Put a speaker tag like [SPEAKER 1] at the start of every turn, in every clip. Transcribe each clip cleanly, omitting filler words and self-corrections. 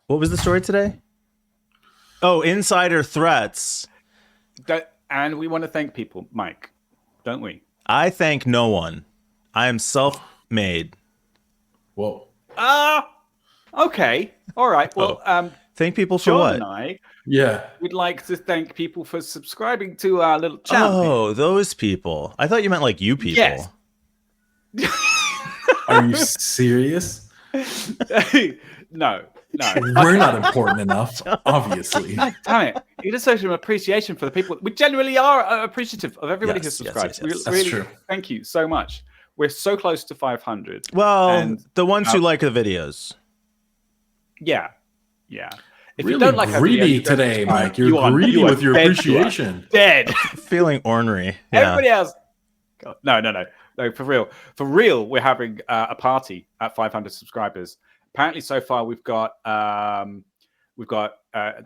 [SPEAKER 1] What was the story today? Oh, insider threats.
[SPEAKER 2] And we want to thank people, Mike, don't we?
[SPEAKER 1] I thank no one. I am self-made.
[SPEAKER 3] Whoa.
[SPEAKER 2] Okay. All right. Well,
[SPEAKER 1] thank people for
[SPEAKER 2] John
[SPEAKER 1] what?
[SPEAKER 2] and I
[SPEAKER 3] Yeah.
[SPEAKER 2] would like to thank people for subscribing to our little channel.
[SPEAKER 1] Oh, those people. I thought you meant like you people.
[SPEAKER 2] Yes.
[SPEAKER 3] Are you serious?
[SPEAKER 2] No.
[SPEAKER 3] We're not important enough, obviously.
[SPEAKER 2] God damn it. You just show some appreciation for the people. We genuinely are appreciative of everybody who subscribes.
[SPEAKER 1] Yes.
[SPEAKER 3] That's true.
[SPEAKER 2] Thank you so much. We're so close to 500.
[SPEAKER 1] Well,
[SPEAKER 2] And,
[SPEAKER 1] the ones who like the videos.
[SPEAKER 2] Yeah. If
[SPEAKER 3] Really
[SPEAKER 2] you don't like our
[SPEAKER 3] greedy
[SPEAKER 2] videos,
[SPEAKER 3] today, Mike. You're
[SPEAKER 2] you are
[SPEAKER 3] with your
[SPEAKER 2] dead.
[SPEAKER 3] appreciation.
[SPEAKER 2] Dead.
[SPEAKER 1] Feeling ornery. Yeah.
[SPEAKER 2] Everybody else. God, no, for real. For real, we're having a party at 500 subscribers. Apparently, so far we've got the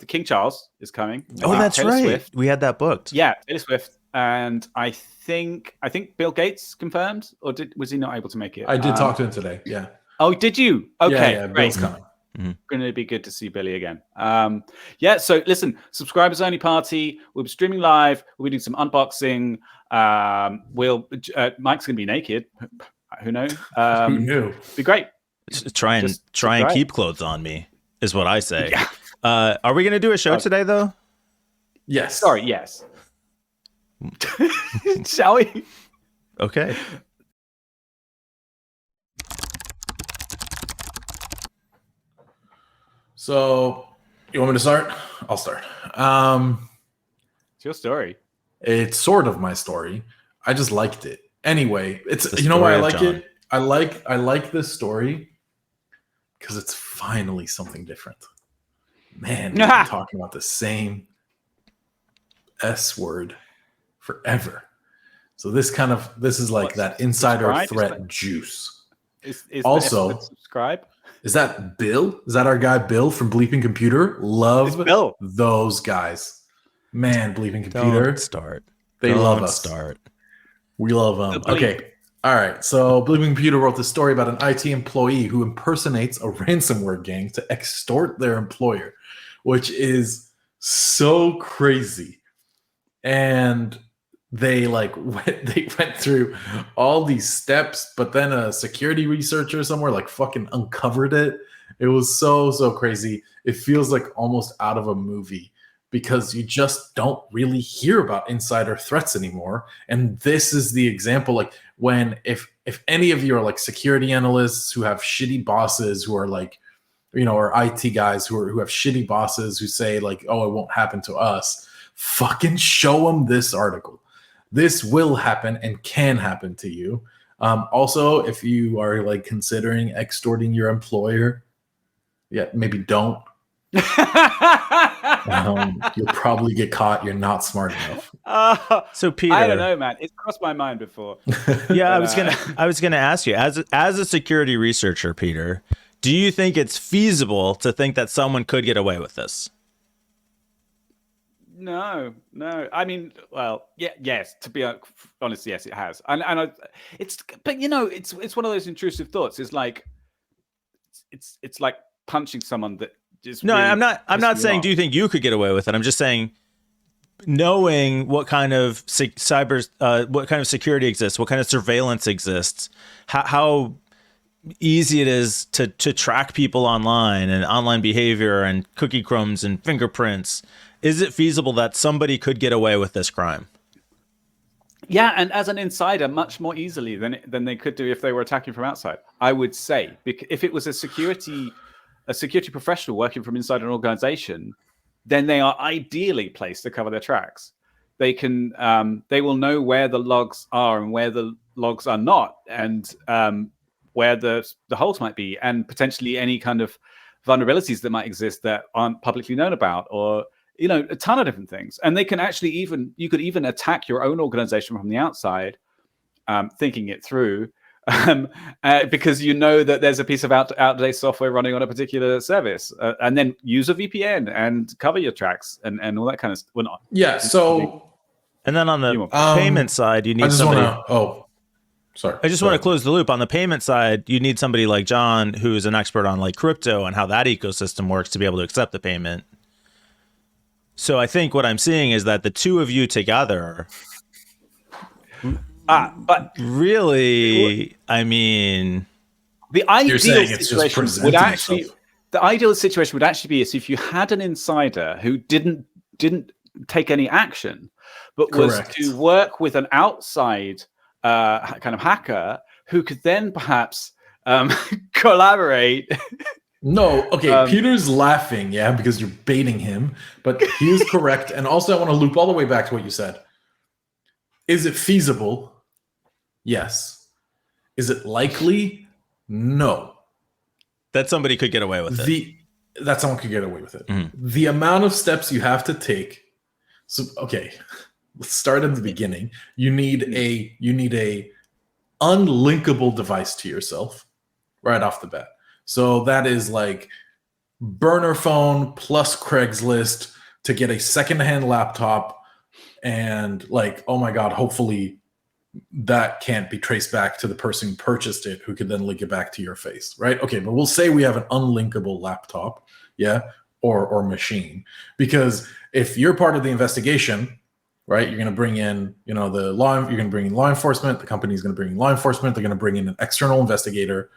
[SPEAKER 2] King Charles is coming.
[SPEAKER 1] Oh, that's
[SPEAKER 2] Taylor
[SPEAKER 1] right.
[SPEAKER 2] Swift.
[SPEAKER 1] We had that booked.
[SPEAKER 2] Yeah, Taylor Swift, and I think Bill Gates confirmed, or was he not able to make it?
[SPEAKER 3] I did talk to him today. Yeah.
[SPEAKER 2] Oh, did you? Okay,
[SPEAKER 3] Yeah,
[SPEAKER 2] great.
[SPEAKER 3] Bill's coming.
[SPEAKER 2] Going to be good to see Billy again. So listen, subscribers only party. We'll be streaming live. We'll be doing some unboxing. Mike's going to be naked. Who knows?
[SPEAKER 3] Who knew?
[SPEAKER 2] Be great.
[SPEAKER 1] Try and keep clothes on me is what I say. Yeah. Are we going to do a show today though?
[SPEAKER 3] Yes.
[SPEAKER 2] Sorry. Yes. Shall we?
[SPEAKER 1] Okay.
[SPEAKER 3] So, you want me to start? I'll start.
[SPEAKER 2] It's your story.
[SPEAKER 3] It's sort of my story. I just liked it. Anyway,
[SPEAKER 1] The
[SPEAKER 3] you know why I
[SPEAKER 1] story of
[SPEAKER 3] like
[SPEAKER 1] John.
[SPEAKER 3] it? I like this story because it's finally something different. Man, we've been talking about the same S word forever. So this is like that insider threat juice.
[SPEAKER 2] Is
[SPEAKER 3] Also-
[SPEAKER 2] the S subscribe?
[SPEAKER 3] Is that Bill? Is that our guy Bill from Bleeping Computer? Love
[SPEAKER 2] It's Bill.
[SPEAKER 3] those guys. Man, Bleeping Computer.
[SPEAKER 1] Don't start.
[SPEAKER 3] They
[SPEAKER 1] Don't
[SPEAKER 3] love us.
[SPEAKER 1] Start.
[SPEAKER 3] We love them.
[SPEAKER 2] The bleep.
[SPEAKER 3] Okay. All right. So Bleeping Computer wrote this story about an IT employee who impersonates a ransomware gang to extort their employer, which is so crazy. And they went through all these steps, but then a security researcher somewhere fucking uncovered it. It was so crazy. It feels like almost out of a movie because you just don't really hear about insider threats anymore. And this is the example, when if any of you are security analysts who have shitty bosses who are or IT guys who have shitty bosses who say oh, it won't happen to us, fucking show them this article. This will happen and can happen to you. Also, if you are considering extorting your employer, maybe don't. You'll probably get caught. You're not smart enough.
[SPEAKER 1] So Peter,
[SPEAKER 2] I don't know, man. It's crossed my mind before.
[SPEAKER 1] Yeah, I was gonna ask you as a security researcher, Peter, do you think it's feasible to think that someone could get away with this?
[SPEAKER 2] No. I mean, well, yes. To be honest, yes, it has. But it's one of those intrusive thoughts. It's like like punching someone that just.
[SPEAKER 1] No,
[SPEAKER 2] really
[SPEAKER 1] I'm not saying.
[SPEAKER 2] off.
[SPEAKER 1] Do you think you could get away with it? I'm just saying, knowing what kind of what kind of security exists, what kind of surveillance exists, how easy it is to track people online and online behavior and cookie crumbs and fingerprints. Is it feasible that somebody could get away with this crime?
[SPEAKER 2] Yeah, and as an insider, much more easily than they could do if they were attacking from outside. I would say, if it was a security professional working from inside an organization, then they are ideally placed to cover their tracks. They will know where the logs are and where the logs are not, and where the holes might be, and potentially any kind of vulnerabilities that might exist that aren't publicly known about, or a ton of different things. And they can actually you could even attack your own organization from the outside, thinking it through, because that there's a piece of out-of-date software running on a particular service, and then use a VPN and cover your tracks and all that kind of stuff. Well, not.
[SPEAKER 3] Yeah. So,
[SPEAKER 1] And then on the payment side, you need somebody.
[SPEAKER 3] sorry.
[SPEAKER 1] I just want to close the loop on the payment side. You need somebody like John, who is an expert on like crypto and how that ecosystem works to be able to accept the payment. So I think what I'm seeing is that the two of you together,
[SPEAKER 2] but
[SPEAKER 1] really, I mean,
[SPEAKER 2] the ideal situation would actually be is if you had an insider who didn't take any action, but was to work with an outside kind of hacker who could then perhaps collaborate.
[SPEAKER 3] No, okay, Peter's laughing, yeah, because you're baiting him, but he is correct. And also, I want to loop all the way back to what you said. Is it feasible? Yes. Is it likely? No.
[SPEAKER 1] That somebody could get away with it.
[SPEAKER 3] That someone could get away with it.
[SPEAKER 1] Mm-hmm.
[SPEAKER 3] The amount of steps you have to take. So, okay, let's start at the beginning. You need a unlinkable device to yourself right off the bat. So that is like burner phone plus Craigslist to get a secondhand laptop, and like, oh my God, hopefully that can't be traced back to the person who purchased it, who could then link it back to your face, right? Okay, but we'll say we have an unlinkable laptop, yeah, or machine, because if you're part of the investigation, right, you're going to bring in, you're going to bring in law enforcement. The company's going to bring in law enforcement. They're going to bring in an external investigator.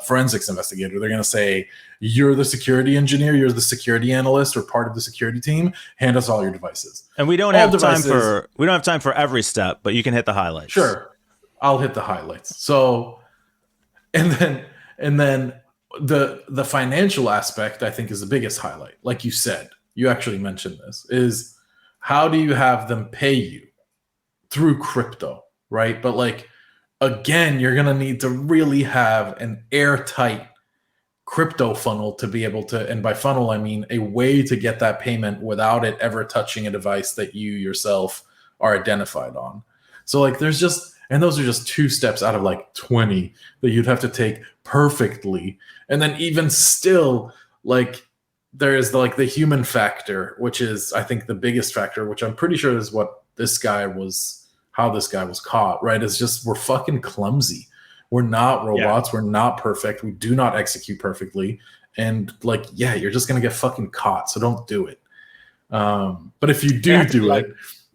[SPEAKER 3] Forensics investigator. They're going to say, you're the security engineer, you're the security analyst, or part of the security team. Hand us all your devices.
[SPEAKER 1] And we don't have time for every step, but you can hit the highlights.
[SPEAKER 3] Sure, I'll hit the highlights. So, and then the financial aspect, I think, is the biggest highlight. Like you said, you actually mentioned this, is how do you have them pay you through crypto, right? But like, again, you're going to need to really have an airtight crypto funnel to be able to, and by funnel, I mean a way to get that payment without it ever touching a device that you yourself are identified on. So like those are just 2 steps out of like 20 that you'd have to take perfectly. And then even still, like there is the human factor, which is, I think, the biggest factor, which I'm pretty sure is what how this guy was caught, right? It's just, we're fucking clumsy. We're not robots. Yeah. We're not perfect. We do not execute perfectly. And like, yeah, you're just going to get fucking caught. So don't do it. But if you do it,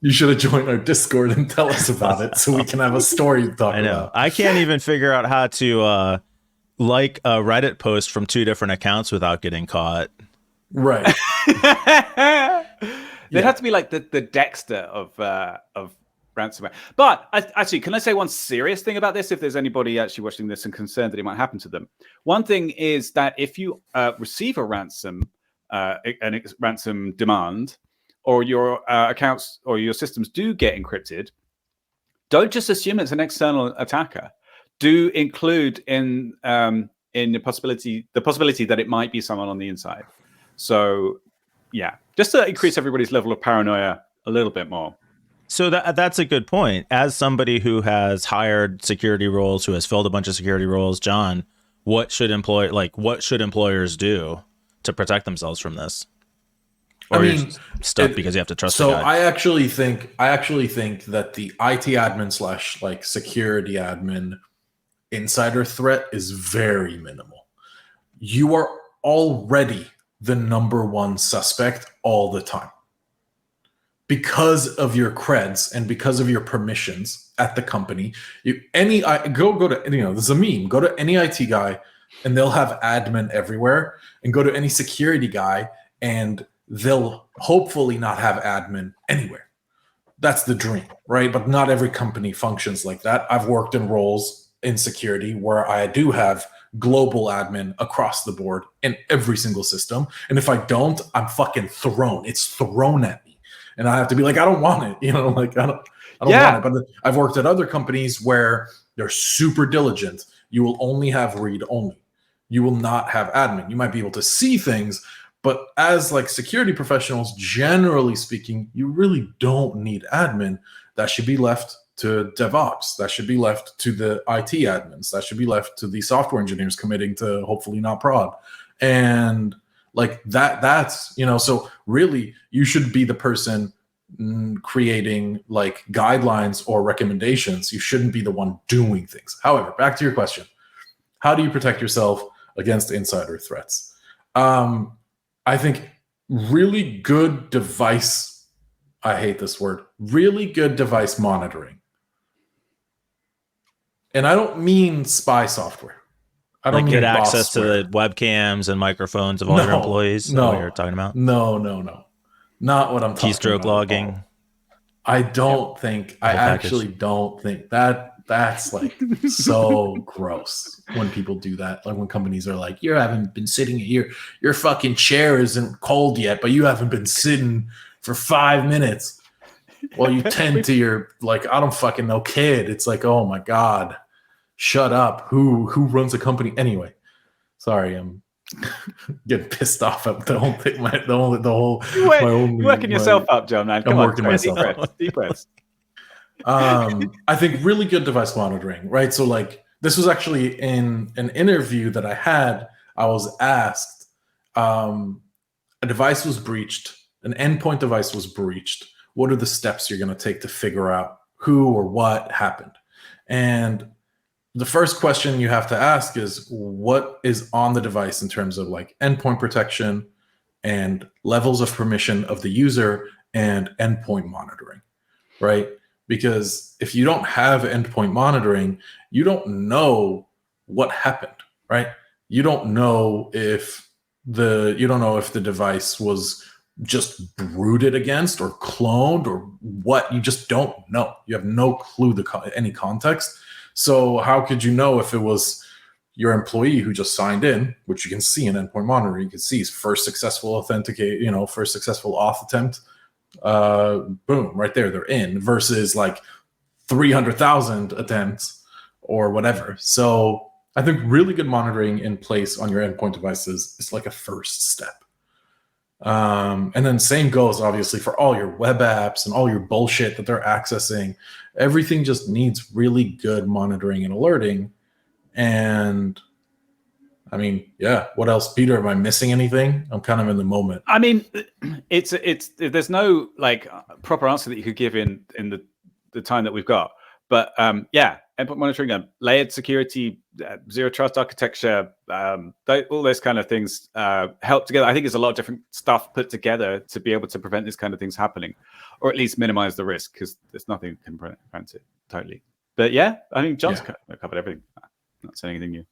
[SPEAKER 3] you should have joined our Discord and tell us about it so we can have a story to talk about.
[SPEAKER 1] I can't even figure out how to like a Reddit post from 2 different accounts without getting caught.
[SPEAKER 3] Right.
[SPEAKER 2] They'd have to be like the Dexter of ransomware. But actually, can I say one serious thing about this? If there's anybody actually watching this and concerned that it might happen to them, one thing is that if you receive a ransom demand, or your accounts or your systems do get encrypted, don't just assume it's an external attacker. Do include in the possibility that it might be someone on the inside. So, yeah, just to increase everybody's level of paranoia a little bit more.
[SPEAKER 1] So that's a good point. As somebody who has hired security roles, who has filled a bunch of security roles, John, what should employers do to protect themselves from this? Or stuck because you have to trust the guy?
[SPEAKER 3] I actually think that the IT admin / security admin insider threat is very minimal. You are already the number one suspect all the time, because of your creds and because of your permissions at the company. Go to there's a meme. Go to any IT guy and they'll have admin everywhere, and go to any security guy and they'll hopefully not have admin anywhere. That's the dream, right? But not every company functions like that. I've worked in roles in security where I do have global admin across the board in every single system. And if I don't, I'm fucking thrown. It's thrown at me. And I have to be like, I don't want it. I don't want it. But I've worked at other companies where they're super diligent. You will only have read only. You will not have admin. You might be able to see things, but as security professionals, generally speaking, you really don't need admin. That should be left to DevOps. That should be left to the IT admins. That should be left to the software engineers committing to hopefully not prod. And that's, so really you should be the person creating like guidelines or recommendations. You shouldn't be the one doing things. However, back to your question. How do you protect yourself against insider threats? I think really good device, I hate this word, really good device monitoring. And I don't mean spy software. I don't
[SPEAKER 1] Like
[SPEAKER 3] mean
[SPEAKER 1] get access to
[SPEAKER 3] bossware.
[SPEAKER 1] the webcams and microphones of all your employees. Is that what you're talking about?
[SPEAKER 3] No. Not what I'm talking
[SPEAKER 1] Keystroke
[SPEAKER 3] about.
[SPEAKER 1] logging.
[SPEAKER 3] I don't think, I actually don't think that's like so gross when people do that. Like when companies are like, you haven't been sitting here, your fucking chair isn't cold yet, but you haven't been sitting for 5 minutes. Well, you tend to your, like, I don't fucking know, kid. It's like, oh my God, shut up. Who runs a company? Anyway, sorry, I'm getting pissed off at the whole thing.
[SPEAKER 2] You're working yourself up, John, man. Come
[SPEAKER 3] I'm
[SPEAKER 2] on,
[SPEAKER 3] working myself up.
[SPEAKER 2] Deep breaths.
[SPEAKER 3] I think really good device monitoring, right? So like this was actually in an interview that I had. I was asked, a device was breached, an endpoint device was breached. What are the steps you're going to take to figure out who or what happened? And the first question you have to ask is what is on the device in terms of like endpoint protection and levels of permission of the user and endpoint monitoring, right? Because if you don't have endpoint monitoring, you don't know what happened, right? You don't know if the device was just brooded against or cloned or what. You just don't know. You have no clue any context. So how could you know if it was your employee who just signed in, which you can see in endpoint monitoring? You can see his first successful first successful auth attempt. Boom, right there, they're in, versus like 300,000 attempts or whatever. So I think really good monitoring in place on your endpoint devices is like a first step. And then same goes obviously for all your web apps and all your bullshit that they're accessing. Everything just needs really good monitoring and alerting. And I mean, yeah, what else, Peter? Am I missing anything? I'm kind of in the moment.
[SPEAKER 2] I mean, it's there's no like proper answer that you could give in the time that we've got. But yeah, endpoint monitoring, layered security, zero trust architecture, all those kind of things help together. I think there's a lot of different stuff put together to be able to prevent this kind of things happening, or at least minimize the risk, because there's nothing that can prevent it totally. But yeah, I think John's covered everything. Not saying anything new.